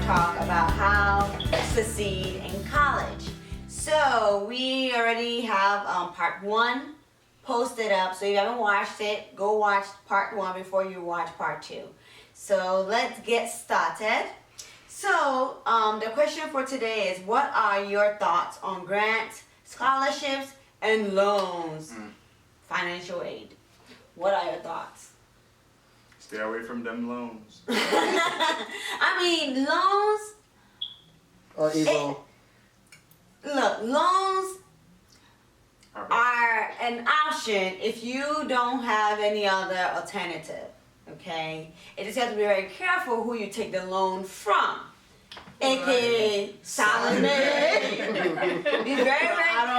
talk about how to succeed in college. So we already have part 1 posted up. So if you haven't watched it, go watch part 1 before you watch part 2. So let's get started. So the question for today is, what are your thoughts on grants, scholarships, and loans? Financial aid. What are your thoughts? Stay away from them loans. I mean, loans Or evil. look, loans are an option if you don't have any other alternative, okay? You just have to be very careful who you take the loan from, aka Solomon. Be very, very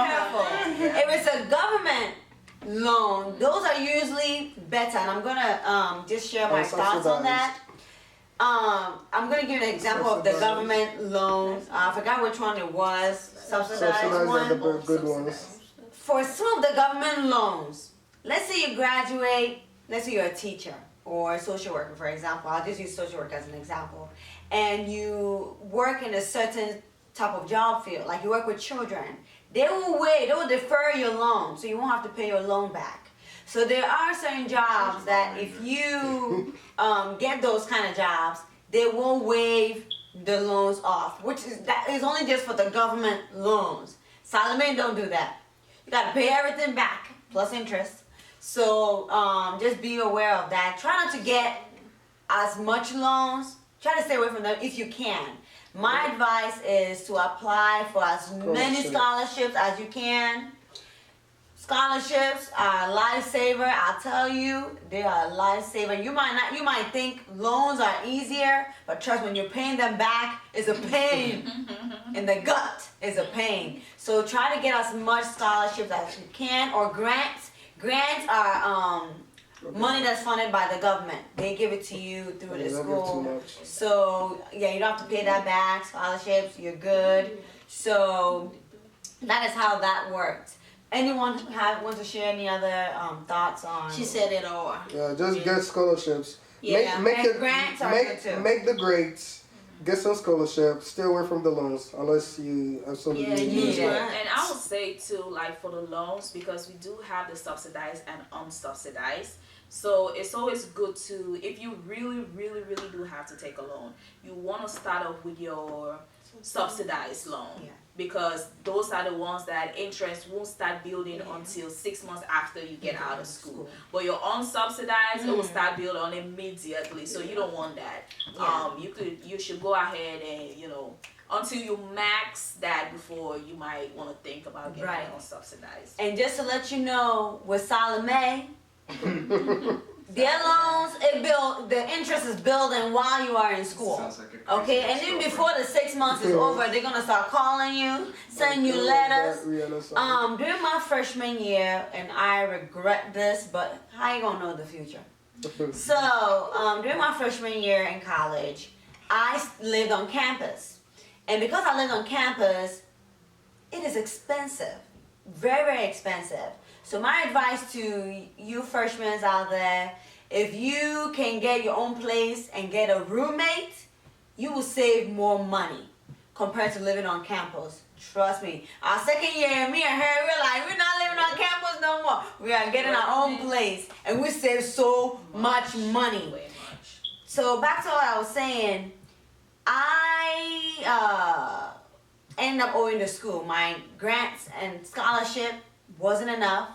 careful. If it's a government loan, those are usually better, and I'm gonna just share my thoughts on that. I'm gonna give you an example of the government loans. I forgot which one it was. Subsidized one. Are the good ones. For some of the government loans, let's say you graduate, let's say you're a teacher or a social worker, for example. I'll just use social work as an example. And you work in a certain type of job field, like you work with children. They will defer your loan, so you won't have to pay your loan back. So there are certain jobs that if you get those kind of jobs, they will waive the loans off, that is only just for the government loans. Solomon don't do that. You got to pay everything back plus interest. So just be aware of that. Try not to get as much loans. Try to stay away from them if you can. My advice is to apply for as many scholarships as you can. Scholarships are a lifesaver. I'll tell you, they are a lifesaver. You might think loans are easier, but trust me, when you're paying them back, it's a pain in the gut. It's a pain. So try to get as much scholarships as you can, or grants. Grants are money that's funded by the government. They give it to you through the school. So yeah, you don't have to pay that back. Scholarships, you're good. So that is how that works. Anyone want to share any other thoughts on? She said it all. Yeah, just get scholarships. Yeah, make and grants are good too. Make the grades. Get some scholarships. Stay away from the loans unless you absolutely need it. And I would say too, like for the loans, because we do have the subsidized and unsubsidized. So it's always good to, if you really, really, really do have to take a loan, you want to start off with your subsidized loan. Yeah. Because those are the ones that interest won't start building until 6 months after you get out of school. But your unsubsidized, it will start building on immediately. So you don't want that. You should go ahead and, until you max that before you might want to think about getting unsubsidized. And just to let you know, with Salome, their loans, the interest is building while you are in school. Okay, and then before the 6 months is over, they're gonna start calling you, sending you letters. During my freshman year, and I regret this, but how you gonna know the future? So during my freshman year in college, I lived on campus, and because I lived on campus, it is expensive, very, very expensive. So my advice to you freshmen out there, if you can get your own place and get a roommate, you will save more money compared to living on campus. Trust me. Our second year, me and her, we're like, we're not living on campus no more. We are getting our own place, and we save so much money. So back to what I was saying, I ended up owing to school. My grants and scholarship wasn't enough,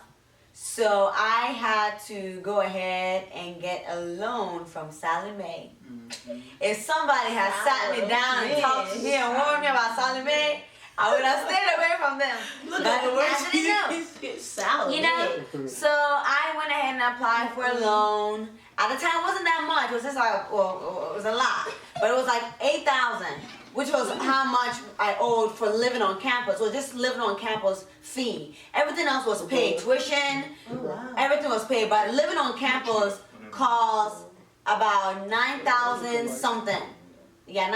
so I had to go ahead and get a loan from Sally Mae. If somebody had sat me down and talked to me and warned me about Sally Mae, I would have stayed away from them. Look at the word Sally. So I went ahead and applied for a loan. At the time, it wasn't that much. It was just like, well, it was a lot, but it was like $8,000. Which was how much I owed for living on campus, or just living on campus fee. Everything else was paid. Tuition, everything was paid. But living on campus cost about $9,000 something. Yeah,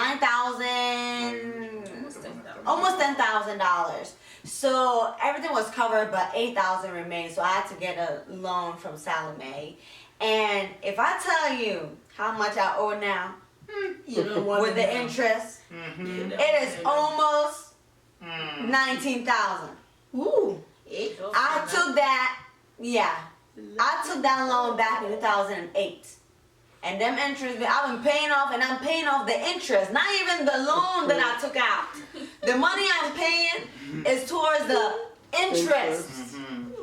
almost $10,000. So everything was covered, but $8,000 remained. So I had to get a loan from Salome. And if I tell you how much I owe now, You don't want with to the know. interest. Mm-hmm. It is almost 19,000. Ooh. I took that, I took that loan back in 2008. And them interest, I've been paying off, and I'm paying off the interest, not even the loan that I took out. The money I'm paying is towards the interest.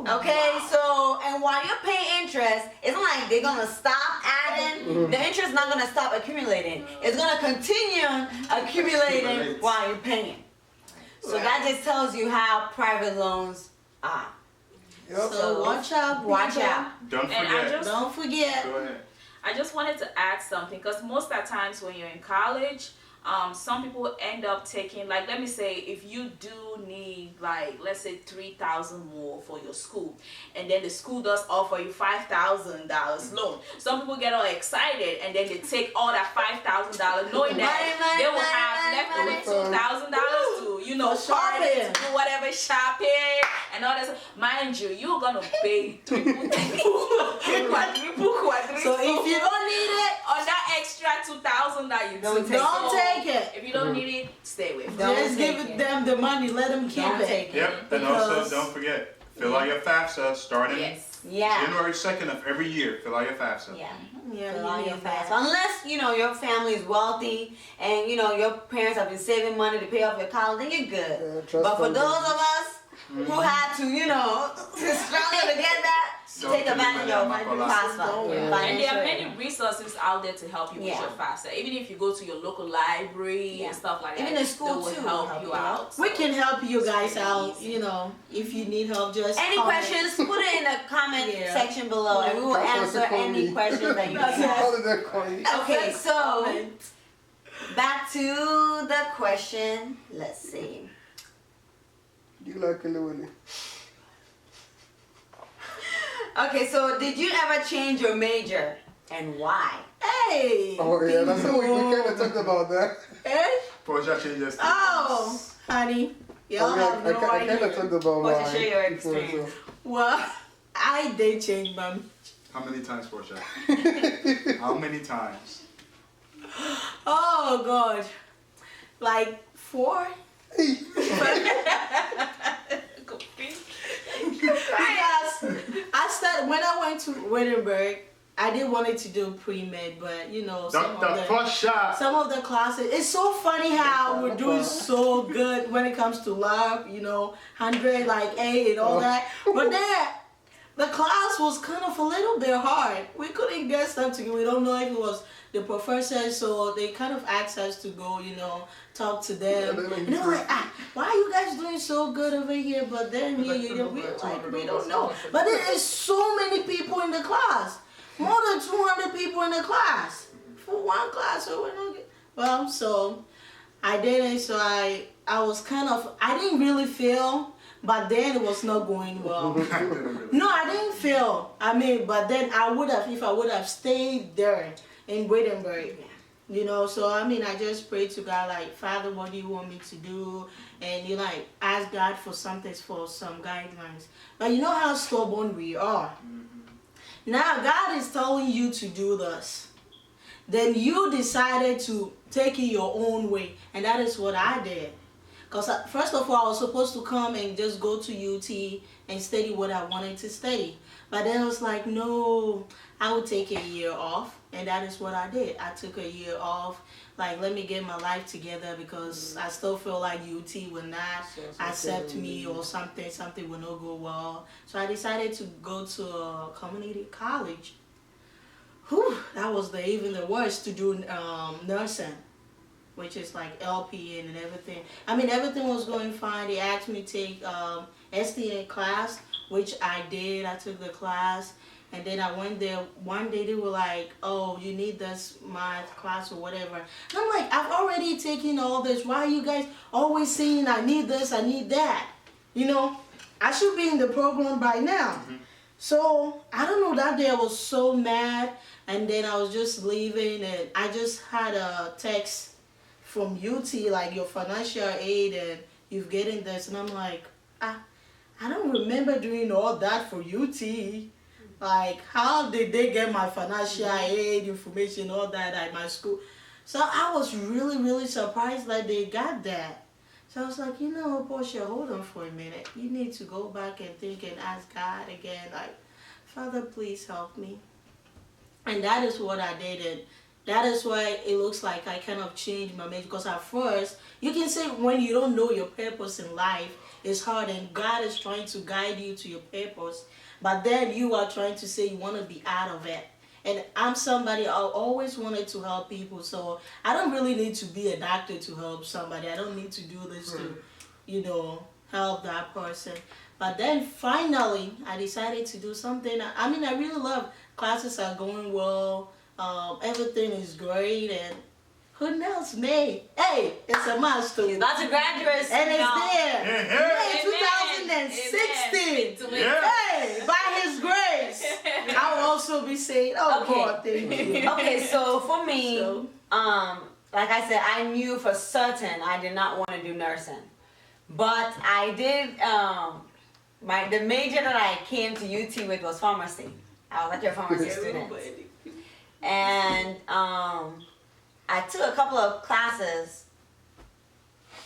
Okay, so, and while you're paying interest, it's not like they're gonna stop adding. The interest is not gonna stop accumulating. It's gonna continue accumulating while you're paying. So that just tells you how private loans are. Yep. So watch out, Watch people. out. Don't And I forget. just Don't forget. Go ahead. I just wanted to add something, because most of the times when you're in college, some people end up taking, like, let me say, if you do need, like, let's say $3,000 more for your school, and then the school does offer you $5,000 loan. Some people get all excited, and then they take all that $5,000, knowing that they will have left over $2,000 to, you know, party, to do whatever shopping and all that stuff. Mind you, you're gonna pay triple, quadruple. So if you don't need it, on that extra $2,000 that you Don't took, take don't so take it. if you don't need it, stay away from it. Don't Just take give it. them the money. Let them keep Don't it. take it. Yep. And also, Because- don't forget, fill out your FAFSA starting Yes. Yeah. January 2nd of every year. Fill out your FAFSA. Yeah. Yeah, Fill you out your need FAFSA. that. Unless, your family is wealthy and, your parents have been saving money to pay off your college, then you're good. Yeah, trust But for them, those baby. of us who had to, struggle to get that, Don't take put advantage money of on my policy. FAFSA. Yeah. And there are Financial many aid. resources out there to help you Yeah. with your FAFSA. Even if you go to your local library Yeah. and stuff like Even that, the school they will too help will you help you out. We So can help you guys really out. easy. If you need help, just Any comment. questions, put it in the comment Yeah. section below and we will That's what answer they call any me. questions that you That's have. All of that coin. Okay, so Comment. back to the question. Let's see. You like Kelly Willie? Okay, so did you ever change your major and why? Hey. Oh yeah, that's what we kind of talked about that. Eh? Portia changes. Oh, honey, y'all have no I kind of idea. talked about Why don't you mine share your before, experience? Well, I did change my. How many times, Portia? How many times? Oh God, like 4. Because I started when I went to Wittenberg, I did wanted to do pre-med, but Dr. Portia. some of the classes. It's so funny how we're doing so good when it comes to lab, 100 like A and all that. But then the class was kind of a little bit hard. We couldn't get stuff together. We don't know if it was the professor, so they kind of asked us to go, talk to them. And they were like, why are you guys doing so good over here? But then we don't know. But there is so many people in the class. More than 200 people in the class. For one class, so we're not good. Well, so I did it, so I was I didn't really feel, but then it was not going well. No, I didn't feel. But then I would have, if I would have stayed there in Wittenberg. So I just prayed to God, like, Father, what do you want me to do? And ask God for something, for some guidelines. But you know how stubborn we are. Now God is telling you to do this. Then you decided to take it your own way. And that is what I did. Because first of all, I was supposed to come and just go to UT and study what I wanted to study. But then I was like, no, I would take a year off. And that is what I did. I took a year off. Like, let me get my life together because I still feel like UT will not accept me or something will not go well. So I decided to go to a community college. Whew, that was even the worst, to do nursing, which is like LPN and everything. Everything was going fine. They asked me to take STN class, which I did. I took the class. And then I went there. One day they were like, oh, you need this math class or whatever. And I'm like, I've already taken all this. Why are you guys always saying I need this, I need that? I should be in the program by now. Mm-hmm. So, I don't know, that day I was so mad. And then I was just leaving and I just had a text from UT, like, your financial aid and you've getting this. And I'm like, I don't remember doing all that for UT. Like, how did they get my financial aid information, all that at my school? So I was really, really surprised that they got that. So I was like, Portia, hold on for a minute. You need to go back and think and ask God again, like, Father, please help me. And that is what I did. And that is why it looks like I kind of changed my major. Because at first, you can say when you don't know your purpose in life, it's hard and God is trying to guide you to your purpose. But then you are trying to say you want to be out of it. And I'm somebody, I always wanted to help people. So I don't really need to be a doctor to help somebody. I don't need to do this to, help that person. But then finally, I decided to do something. I mean, I really love classes are going well. Everything is great. And who knows, May? Hey, it's a milestone. He's about to graduate. And it's there. Amen. May 2016. Amen. Hey, by His grace, I will also be saying, oh, Okay. God, thank you. Okay, so for me, So- like I said, I knew for certain I did not want to do nursing, but I did. The major that I came to UT with was pharmacy. I was like a pharmacy student, and I took a couple of classes,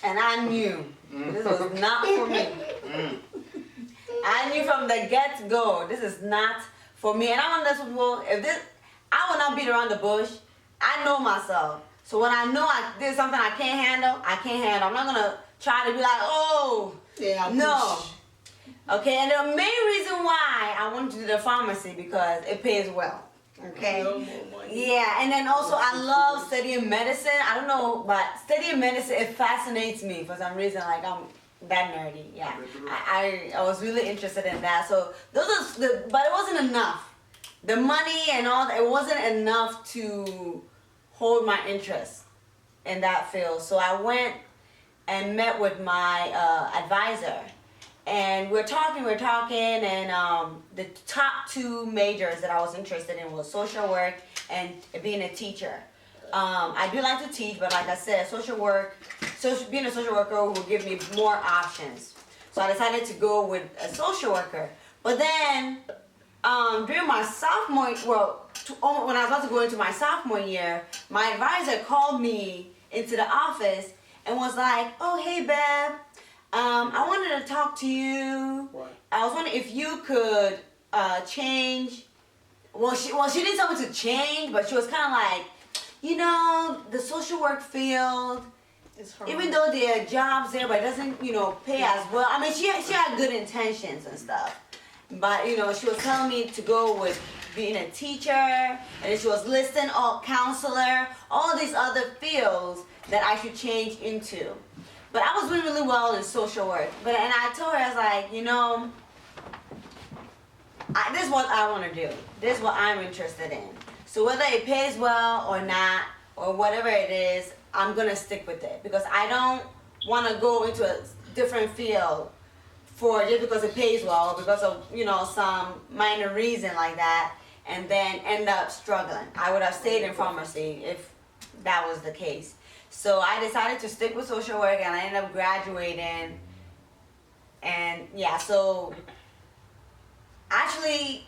and I knew this was not for me. I knew from the get-go this is not for me, and I'm one of those people. I will not beat around the bush. I know myself. So when I know there's something I can't handle, I can't handle. I'm not gonna try to be like, oh, Yeah, no. Okay, and the main reason why I wanted to do the pharmacy because it pays well. Okay. Yeah, and then also I love studying medicine. I don't know, but studying medicine, it fascinates me for some reason. Like I'm that nerdy. Yeah, I was really interested in that. So those are but it wasn't enough. The money and all that, it wasn't enough to hold my interest in that field. So I went and met with my advisor, and we're talking, and the top two majors that I was interested in was social work and being a teacher. I do like to teach, but like I said, being a social worker will give me more options. So I decided to go with a social worker. But then during my sophomore, when I was about to go into my sophomore year, my advisor called me into the office and was like, "Oh, hey, Bev, I wanted to talk to you. I was wondering if you could change." Well, she didn't tell me to change, but she was kind of like, the social work field, even though there are jobs there, but it doesn't, pay as well. I mean, she had good intentions and stuff. But, she was telling me to go with being a teacher, and she was listing counselor, all these other fields that I should change into. But I was doing really well in social work. And I told her, I was like, this is what I want to do. This is what I'm interested in. So whether it pays well or not, or whatever it is, I'm going to stick with it. Because I don't want to go into a different field just because it pays well, or because of, some minor reason like that, and then end up struggling. I would have stayed in pharmacy if that was the case. So I decided to stick with social work, and I ended up graduating. And yeah, so actually,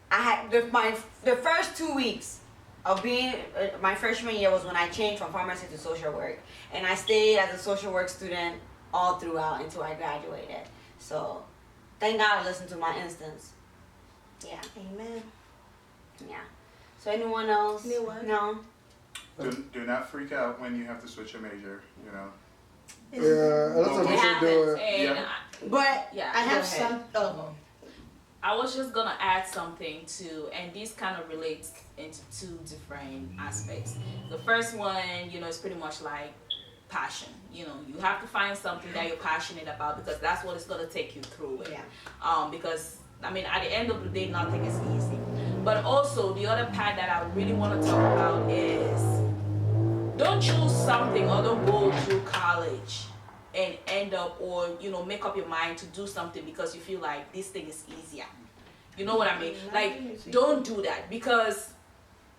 I had the first 2 weeks of being my freshman year was when I changed from pharmacy to social work, and I stayed as a social work student all throughout until I graduated. So thank God I listened to my instincts. Yeah. Amen. Yeah. So anyone else? Anyone? No. Do not freak out when you have to switch your major. Yeah, a lot of It people do it. And Yeah. But Yeah, I have go ahead. some. I was just gonna add something too, and this kind of relates into two different aspects. The first one, is pretty much like passion. You have to find something that you're passionate about, because that's what it's gonna take you through it. Yeah. Because at the end of the day, nothing is easy. But also the other part that I really want to talk about is, don't choose something or don't go through college and end up, or make up your mind to do something because you feel like this thing is easier. You know what I mean? Like, don't do that, because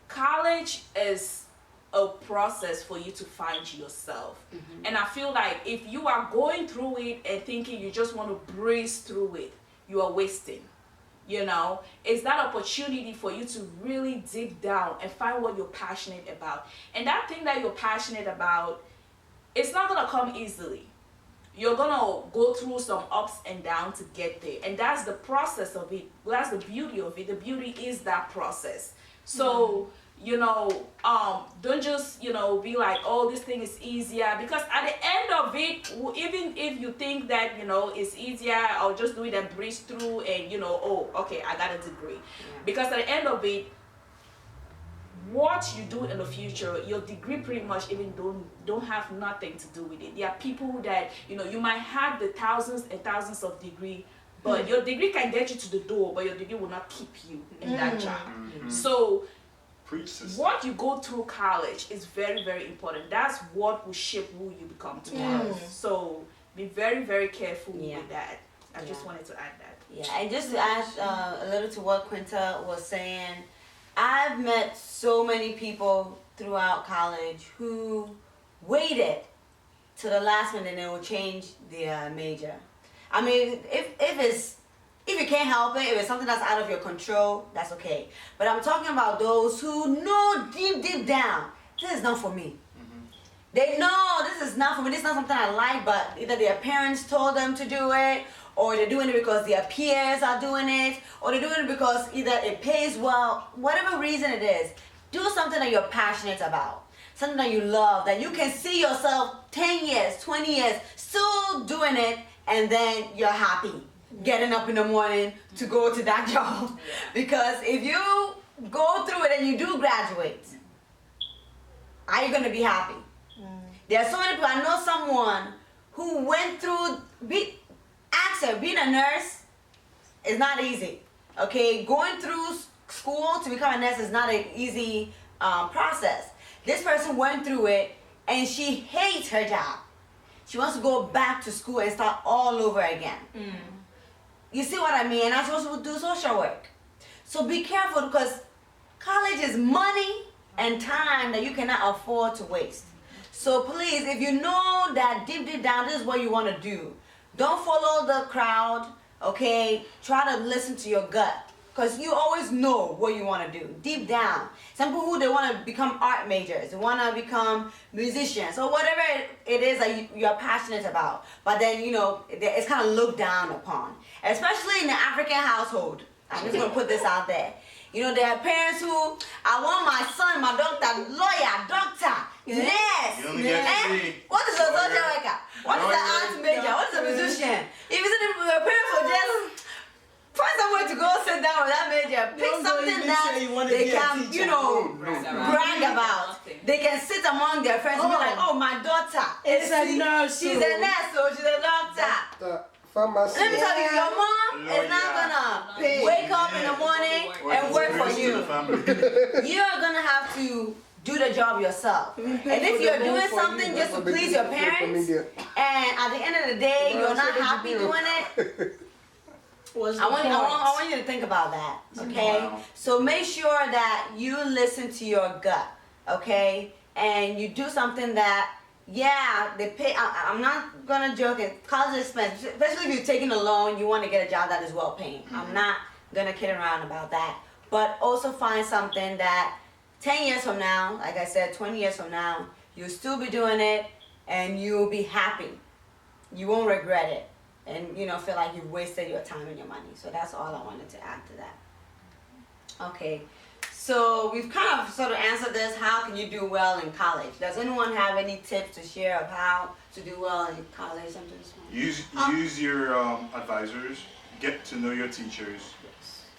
college is a process for you to find yourself. And I feel like if you are going through it and thinking you just want to breeze through it, you are wasting. You know, it's that opportunity for you to really dig down and find what you're passionate about. And that thing that you're passionate about, it's not gonna come easily. You're gonna go through some ups and downs to get there, and that's the process of it. That's the beauty of it. The beauty is that process. So you know, don't just, you know, be like, oh, this thing is easier, because at the end of it, even if you think that, you know, it's easier, I'll just do it and breeze through, and, you know, oh, okay, I got a degree. Because at the end of it, what you do in the future, your degree pretty much even don't have nothing to do with it. There are people that, you know, you might have the thousands and thousands of degree, but your degree can get you to the door, but your degree will not keep you in that job. So what you go through college is very, very important. That's what will shape who you become tomorrow. So be very, very careful with that. I just wanted to add that. Yeah, and just to add a little to what Quinta was saying, I've met so many people throughout college who waited to the last minute and they will change their major. I mean, if you can't help it, if it's something that's out of your control, that's okay. But I'm talking about those who know deep down, this is not for me. They know this is not for me, this is not something I like, but either their parents told them to do it, or they're doing it because their peers are doing it, or they're doing it because either it pays well, whatever reason it is. Do something that you're passionate about, something that you love, that you can see yourself 10 years, 20 years, still doing it, and then you're happy getting up in the morning to go to that job. Because if you go through it and you do graduate, are you going to be happy? There are so many people. I know someone who went through, being a nurse is not easy. Okay, going through school to become a nurse is not an easy process. This person went through it and she hates her job. She wants to go back to school and start all over again. You see what I mean? And I'm supposed to do social work. So be careful, because college is money and time that you cannot afford to waste. So please, if you know that deep down this is what you want to do, don't follow the crowd, okay? Try to listen to your gut, because you always know what you want to do deep down. Some people who they want to become art majors, they want to become musicians, or whatever it is that you're passionate about. But then, you know, it's kind of looked down upon, especially in the African household. I'm just going to put this out there. You know, there are parents who, I want my son, my doctor, lawyer, doctor, nurse. What is a social worker? What is an art major? What is a musician? If you see the parents will just find somewhere to go sit down with that major, pick something that they can, you know, brag about. They can sit among their friends and be like, oh, my daughter is a nurse. She's a nurse, so she's a doctor. Pharmacy. Let me tell you, your mom is not gonna wake up in the morning and work for you. You're gonna have to do the job yourself. And if you're doing something just to please your parents, and at the end of the day you're not happy doing it, I want you to think about that, okay? So make sure that you listen to your gut, okay? And you do something that, yeah, they pay. I'm not gonna joke. College is expensive, especially if you're taking a loan. You want to get a job that is well paying. I'm not gonna kid around about that. But also find something that 10 years from now, like I said, 20 years from now, you'll still be doing it, and you'll be happy. You won't regret it, and you know, feel like you've wasted your time and your money. So that's all I wanted to add to that. Okay. So we've kind of sort of answered this. How can you do well in college? Does anyone have any tips to share of how to do well in college? Use your advisors. Get to know your teachers.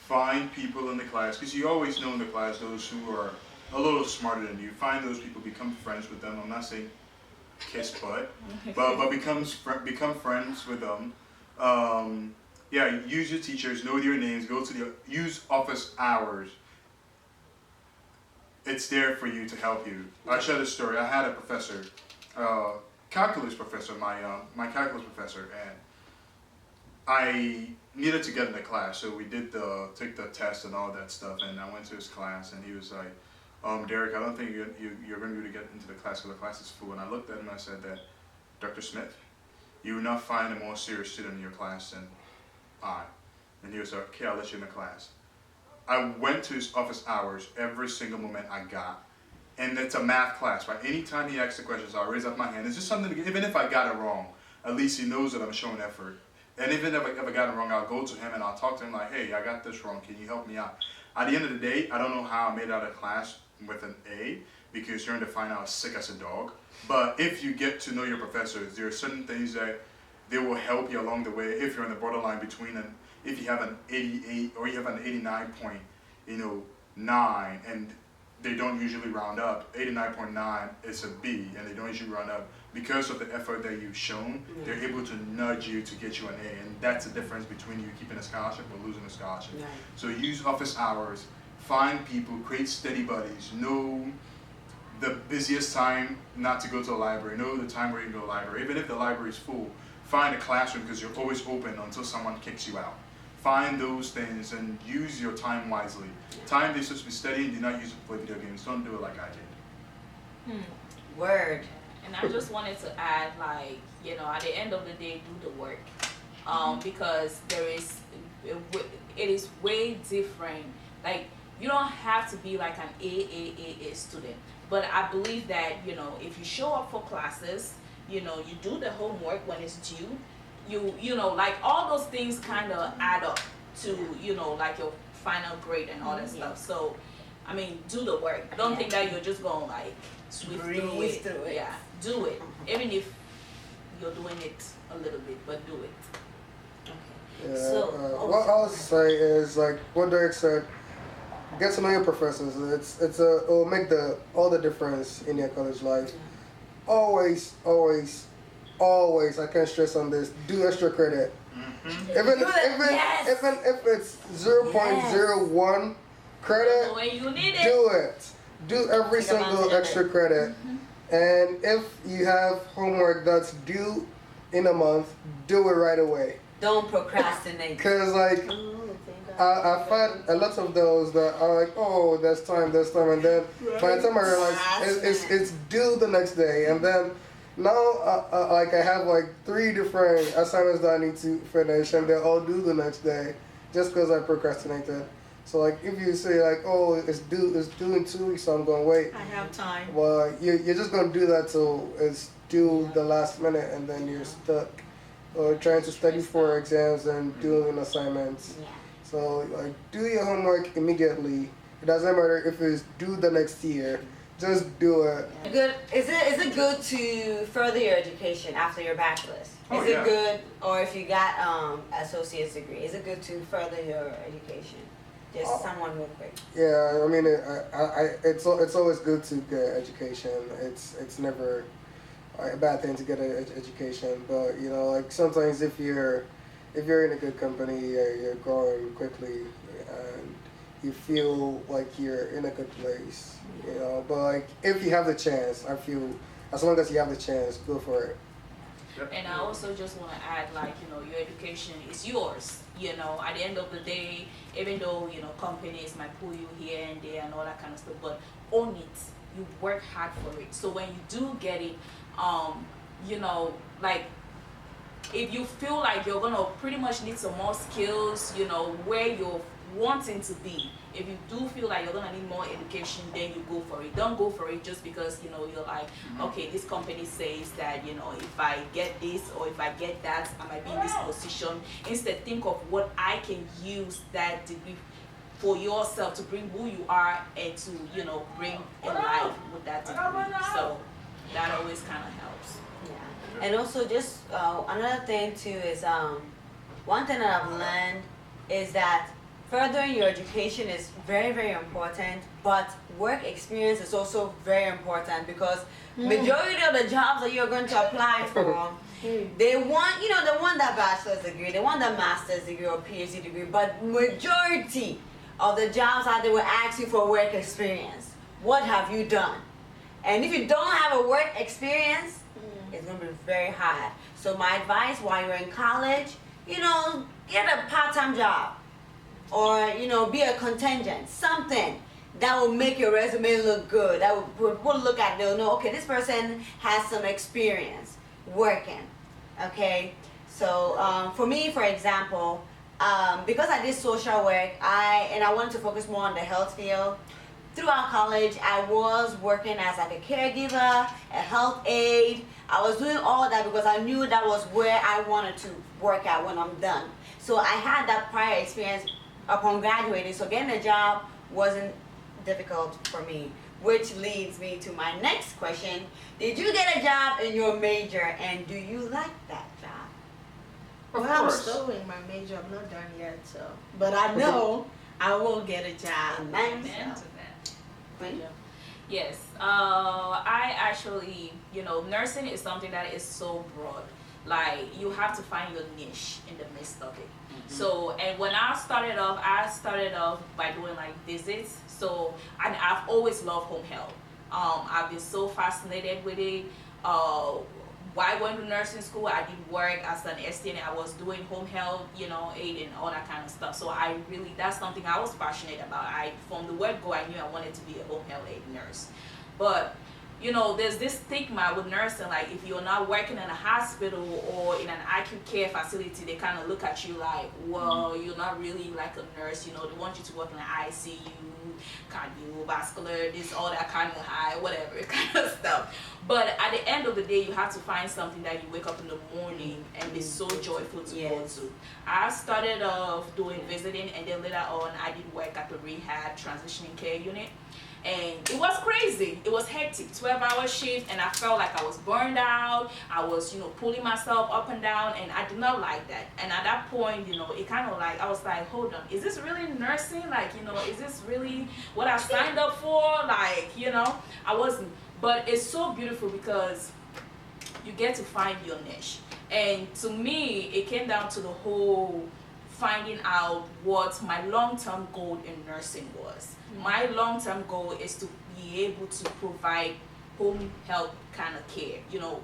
Find people in the class, because you always know in the class those who are a little smarter than you. Find those people, become friends with them. I'm not saying kiss butt, but become friends with them. Yeah, use your teachers. Know their names. Use office hours. It's there for you to help you. I shared a story. I had a professor, calculus professor, my calculus professor, and I needed to get in the class, so we did take the test and all that stuff, and I went to his class, and he was like, Derek, I don't think you're going to be able to get into the class because the class is full. And I looked at him and I said that, Dr. Smith, you will not find a more serious student in your class than I. And he was like, okay, I'll let you in the class. I went to his office hours every single moment I got. And it's a math class, right? Anytime he asks the questions, I'll raise up my hand. It's just something, even if I got it wrong, at least he knows that I'm showing effort. And even if I got it wrong, I'll go to him and I'll talk to him like, hey, I got this wrong. Can you help me out? At the end of the day, I don't know how I made out of class with an A, because you're going to find out sick as a dog. But if you get to know your professors, there are certain things that they will help you along the way if you're on the borderline between if you have an 88 or you have an 89.9, and they don't usually round up. 89.9 is a B, and they don't usually round up. Because of the effort that you've shown, they're able to nudge you to get you an A, and that's the difference between you keeping a scholarship or losing a scholarship. Right. So use office hours, find people, create steady buddies, know the busiest time not to go to the library, know the time where you can go to the library. Even if the library is full, find a classroom because you're always open until someone kicks you out. Find those things and use your time wisely. Time is supposed to be steady, and do not use it to play video games. Don't do it like I did. Word. And I just wanted to add, like, you know, at the end of the day, do the work, because it is way different. Like, you don't have to be like an A student, but I believe that, you know, if you show up for classes, you know, you do the homework when it's due, you know, like all those things kind of add up to, you know, like your final grade and all that stuff. So, I mean, do the work. Don't think that you're just going to like sweep through it. Yeah, do it. Even if you're doing it a little bit, but do it. Okay. Yeah, So, what I'll say is, like what Derek said, get to know your professors. It will make all the difference in your college life. Always, I can't stress on this, do extra credit. Even if it's 0.01 credit, When you need it. do it. Do every Take advantage single of extra it. credit. And if you have homework that's due in a month, do it right away. don't procrastinate. Cause like I've had a lot of those that are like, oh, there's time, and then by the time I realize it's due the next day, and then now like I have like 3 different assignments that I need to finish, and they're all due the next day, just because I procrastinated. So like if you say like, oh, it's due in 2 weeks, so I'm gonna wait. I have time. Well, you're just gonna do that till it's due the last minute, and then you're stuck, or trying to study for exams and doing assignments. Yeah. So like, do your homework immediately. It doesn't matter if it's due the next year. Just do it. Good. Is it good to further your education after your bachelor's? Oh, Is it yeah. good, or if you got associate's degree, is it good to further your education? Just someone real quick. Yeah, I mean, it's always good to get education. It's never a bad thing to get an education, but you know, like sometimes if you're in a good company, you're growing quickly, and you feel like you're in a good place, you know. But like if you have the chance, I feel as long as you have the chance, go for it. And I also just want to add, like, you know, your education is yours. You know, at the end of the day, even though, you know, companies might pull you here and there and all that kind of stuff, but own it. You work hard for it. So when you do get it, you know, like, if you feel like you're going to pretty much need some more skills, you know, where you're wanting to be, if you do feel like you're going to need more education, then you go for it. Don't go for it just because, you know, you're like, okay, this company says that, you know, if I get this or if I get that, I might be in this position. Instead, think of what I can use that degree for yourself to bring who you are and to, you know, bring in life with that degree. So that always kind of helps. Yeah. And also just another thing too is one thing that I've learned is that furthering your education is very, very important, but work experience is also very important because majority of the jobs that you're going to apply for, they want, you know, they want that bachelor's degree, they want that master's degree or PhD degree, but majority of the jobs out there will ask you for work experience. What have you done? And if you don't have a work experience, it's going to be very hard. So my advice while you're in college, you know, get a part-time job. Or, you know, be a contingent, something that will make your resume look good. That will look at, they'll know, okay, this person has some experience working, okay? So for me, for example, because I did social work, I wanted to focus more on the health field. Throughout college, I was working as like a caregiver, a health aide. I was doing all that because I knew that was where I wanted to work at when I'm done. So I had that prior experience upon graduating. So getting a job wasn't difficult for me, which leads me to my next question. Did you get a job in your major, and do you like that job? Of Well, I'm course. still in my major. I'm not done yet, so. But I know I will get a job. Amen. Amen to that. When- Yes, I actually, nursing is something that is so broad. Like, you have to find your niche in the midst of it. So, and when I started off by doing like visits. So, and I've always loved home health. I've been so fascinated with it. While I went to nursing school, I did work as an STN. I was doing home health, aid and all that kind of stuff. So that's something I was passionate about. From the word go, I knew I wanted to be a home health aid nurse. But, there's this stigma with nursing, like if you're not working in a hospital or in an acute care facility, they kind of look at you like, well, you're not really like a nurse, they want you to work in the ICU, cardiovascular, this, all that kind of high, whatever kind of stuff. But at the end of the day, you have to find something that you wake up in the morning and be so joyful to go to. I started off doing visiting, and then later on, I did work at the rehab transitioning care unit. And it was crazy. It was hectic, 12-hour shift, and I felt like I was burned out. I was, pulling myself up and down, and I did not like that. And at that point, it kind of like, I was like, hold on, is this really nursing? Like, is this really what I signed up for? Like, I wasn't. But it's so beautiful because you get to find your niche. And to me, it came down to the whole finding out what my long-term goal in nursing was. My long-term goal is to be able to provide home health kind of care,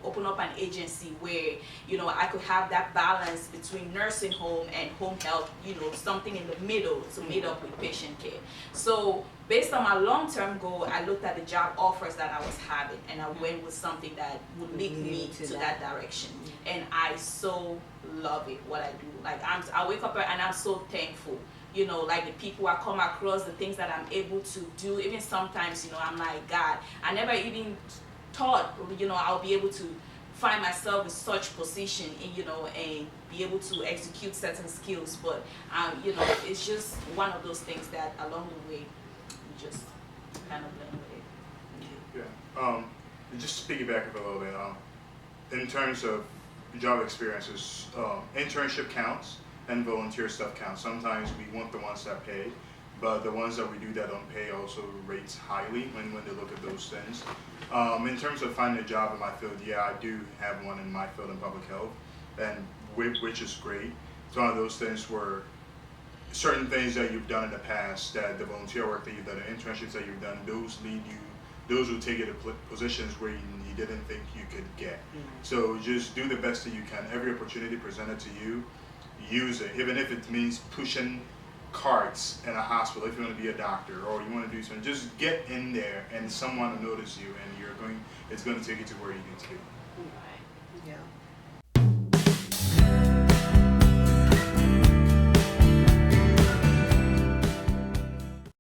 open up an agency where, I could have that balance between nursing home and home health, something in the middle to meet up with patient care. So based on my long-term goal, I looked at the job offers that I was having, and I went with something that would lead me to that direction. And I so love it, what I do. Like, I wake up and I'm so thankful. Like the people I come across, the things that I'm able to do. Even sometimes, I'm like, God, I never even thought, I'll be able to find myself in such position and be able to execute certain skills. But, it's just one of those things that along the way, you just kind of learn with it. Yeah. Just to piggyback up a little bit, in terms of job experiences, internship counts and volunteer stuff counts. Sometimes we want the ones that pay, but the ones that we do that don't pay also rates highly when they look at those things. In terms of finding a job in my field, yeah, I do have one in my field in public health, and which is great. It's one of those things where certain things that you've done in the past, that the volunteer work that you've done, the internships that you've done, those will take you to positions where you didn't think you could get. So just do the best that you can. Every opportunity presented to you, use it, even if it means pushing carts in a hospital. If you want to be a doctor or you want to do something, just get in there and someone will notice you, and it's going to take you to where you need to be. Right. Yeah.